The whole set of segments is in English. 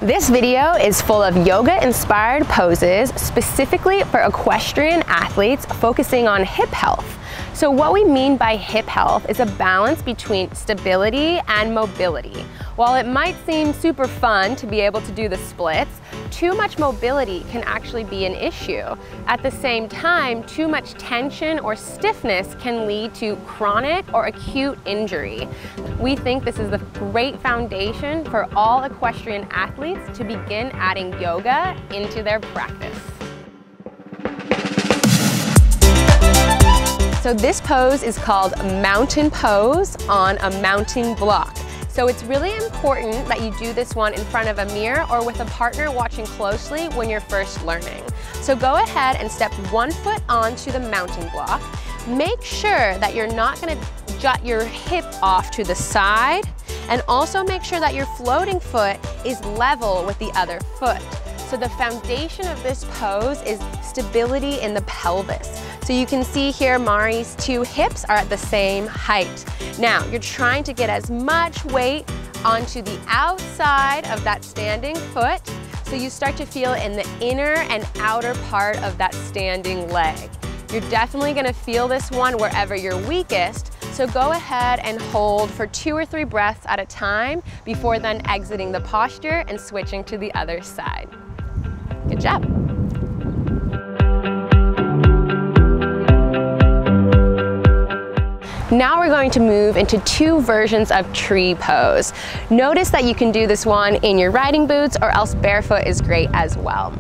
This video is full of yoga-inspired poses specifically for equestrian athletes focusing on hip health. So what we mean by hip health is a balance between stability and mobility. While it might seem super fun to be able to do the splits, too much mobility can actually be an issue. At the same time, too much tension or stiffness can lead to chronic or acute injury. We think this is a great foundation for all equestrian athletes to begin adding yoga into their practice. So this pose is called mountain pose on a mounting block. So it's really important that you do this one in front of a mirror or with a partner watching closely when you're first learning. So go ahead and step one foot onto the mounting block. Make sure that you're not going to jut your hip off to the side, and also make sure that your floating foot is level with the other foot. So the foundation of this pose is stability in the pelvis. So you can see here Mari's two hips are at the same height. Now you're trying to get as much weight onto the outside of that standing foot, so you start to feel in the inner and outer part of that standing leg. You're definitely going to feel this one wherever you're weakest, so go ahead and hold for 2 or 3 breaths at a time before then exiting the posture and switching to the other side. Good job. Now we're going to move into 2 versions of tree pose. Notice that you can do this one in your riding boots, or else barefoot is great as well.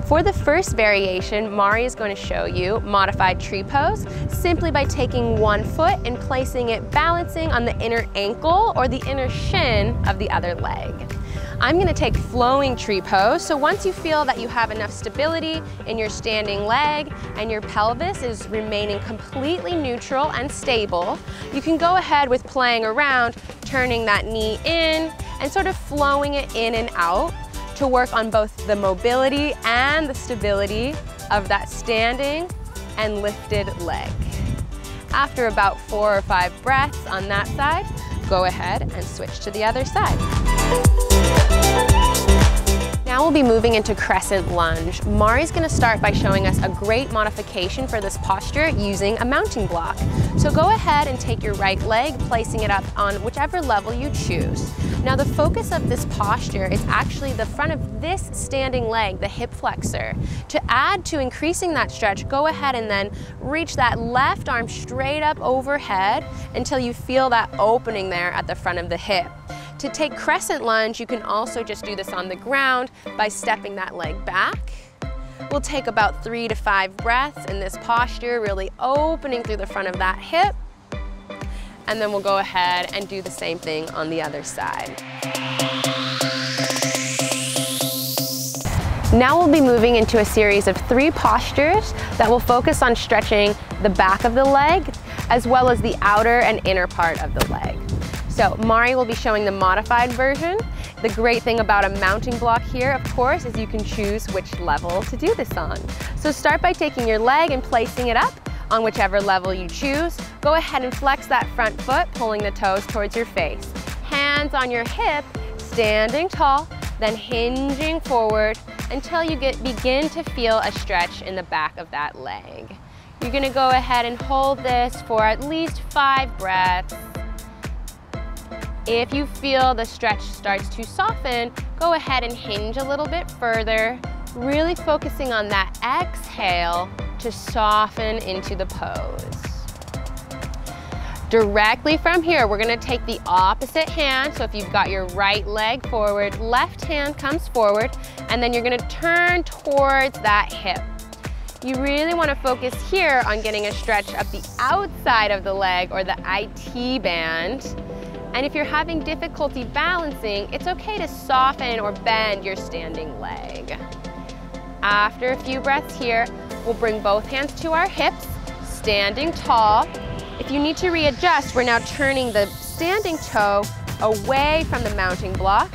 For the first variation, Mari is going to show you modified tree pose simply by taking one foot and placing it balancing on the inner ankle or the inner shin of the other leg. I'm going to take flowing tree pose, so once you feel that you have enough stability in your standing leg and your pelvis is remaining completely neutral and stable, you can go ahead with playing around, turning that knee in and sort of flowing it in and out to work on both the mobility and the stability of that standing and lifted leg. After about 4 or 5 breaths on that side, go ahead and switch to the other side. Now we'll be moving into crescent lunge. Mari's going to start by showing us a great modification for this posture using a mounting block. So go ahead and take your right leg, placing it up on whichever level you choose. Now the focus of this posture is actually the front of this standing leg, the hip flexor. To add to increasing that stretch, go ahead and then reach that left arm straight up overhead until you feel that opening there at the front of the hip. To take crescent lunge, you can also just do this on the ground by stepping that leg back. We'll take about 3 to 5 breaths in this posture, really opening through the front of that hip. And then we'll go ahead and do the same thing on the other side. Now we'll be moving into a series of 3 postures that will focus on stretching the back of the leg as well as the outer and inner part of the leg. So Mari will be showing the modified version. The great thing about a mounting block here, of course, is you can choose which level to do this on. So start by taking your leg and placing it up on whichever level you choose. Go ahead and flex that front foot, pulling the toes towards your face. Hands on your hip, standing tall, then hinging forward until you begin to feel a stretch in the back of that leg. You're going to go ahead and hold this for at least 5 breaths. If you feel the stretch starts to soften, go ahead and hinge a little bit further, really focusing on that exhale to soften into the pose. Directly from here, we're going to take the opposite hand. So if you've got your right leg forward, left hand comes forward, and then you're going to turn towards that hip. You really want to focus here on getting a stretch up the outside of the leg or the IT band. And if you're having difficulty balancing, it's okay to soften or bend your standing leg. After a few breaths here, we'll bring both hands to our hips, standing tall. If you need to readjust, we're now turning the standing toe away from the mounting block.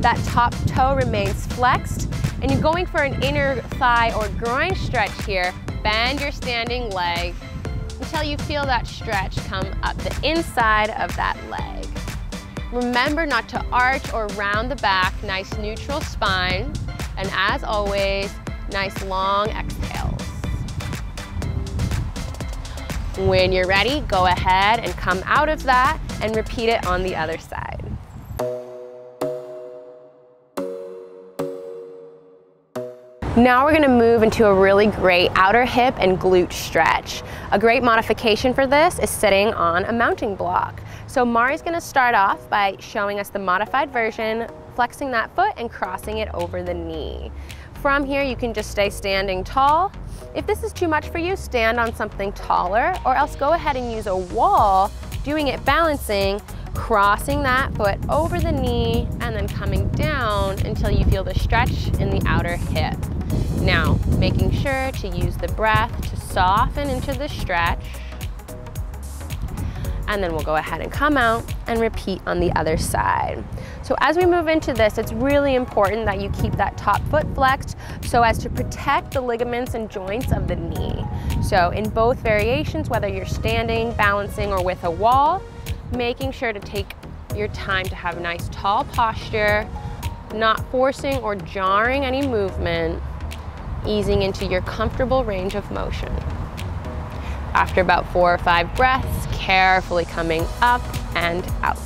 That top toe remains flexed, and you're going for an inner thigh or groin stretch here. Bend your standing leg until you feel that stretch come up the inside of that leg. Remember not to arch or round the back, nice neutral spine. And as always, nice long exhales. When you're ready, go ahead and come out of that and repeat it on the other side. Now we're gonna move into a really great outer hip and glute stretch. A great modification for this is sitting on a mounting block. So Mari's gonna start off by showing us the modified version, flexing that foot and crossing it over the knee. From here, you can just stay standing tall. If this is too much for you, stand on something taller, or else go ahead and use a wall, doing it balancing, crossing that foot over the knee, and then coming down until you feel the stretch in the outer hip. Now, making sure to use the breath to soften into the stretch. And then we'll go ahead and come out and repeat on the other side. So as we move into this, it's really important that you keep that top foot flexed so as to protect the ligaments and joints of the knee. So in both variations, whether you're standing, balancing, or with a wall, making sure to take your time to have a nice tall posture, not forcing or jarring any movement, easing into your comfortable range of motion. After about 4 or 5 breaths, carefully coming up and out.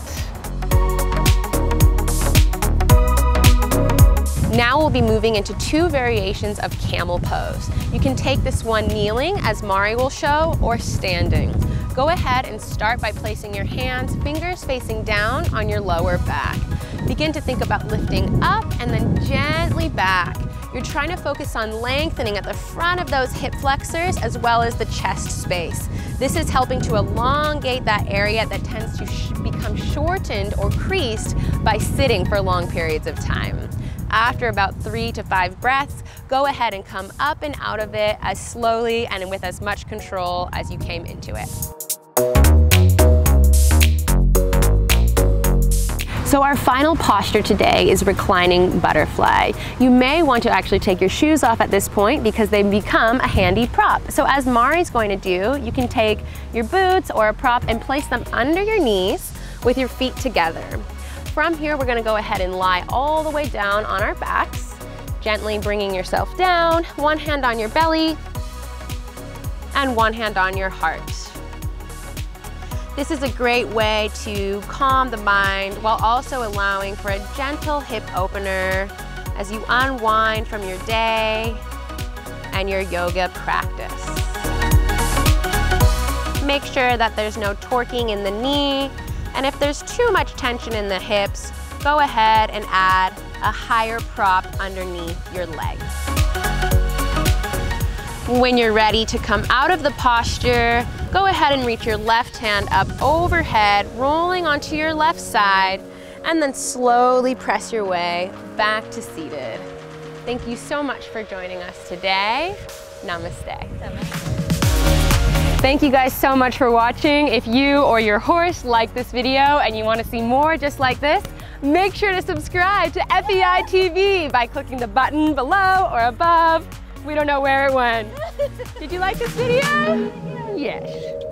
Now we'll be moving into 2 variations of camel pose. You can take this one kneeling, as Mari will show, or standing. Go ahead and start by placing your hands, fingers facing down on your lower back. Begin to think about lifting up and then gently back. You're trying to focus on lengthening at the front of those hip flexors as well as the chest space. This is helping to elongate that area that tends to become shortened or creased by sitting for long periods of time. After about 3 to 5 breaths, go ahead and come up and out of it as slowly and with as much control as you came into it. So our final posture today is reclining butterfly. You may want to actually take your shoes off at this point because they become a handy prop. So as Mari's going to do, you can take your boots or a prop and place them under your knees with your feet together. From here, we're gonna go ahead and lie all the way down on our backs, gently bringing yourself down, one hand on your belly and one hand on your heart. This is a great way to calm the mind while also allowing for a gentle hip opener as you unwind from your day and your yoga practice. Make sure that there's no torquing in the knee, and if there's too much tension in the hips, go ahead and add a higher prop underneath your legs. When you're ready to come out of the posture, go ahead and reach your left hand up overhead, rolling onto your left side, and then slowly press your way back to seated. Thank you so much for joining us today. Namaste. Thank you guys so much for watching. If you or your horse like this video and you want to see more just like this, make sure to subscribe to FEI TV by clicking the button below or above. We don't know where it went. Did you like this video? Yes.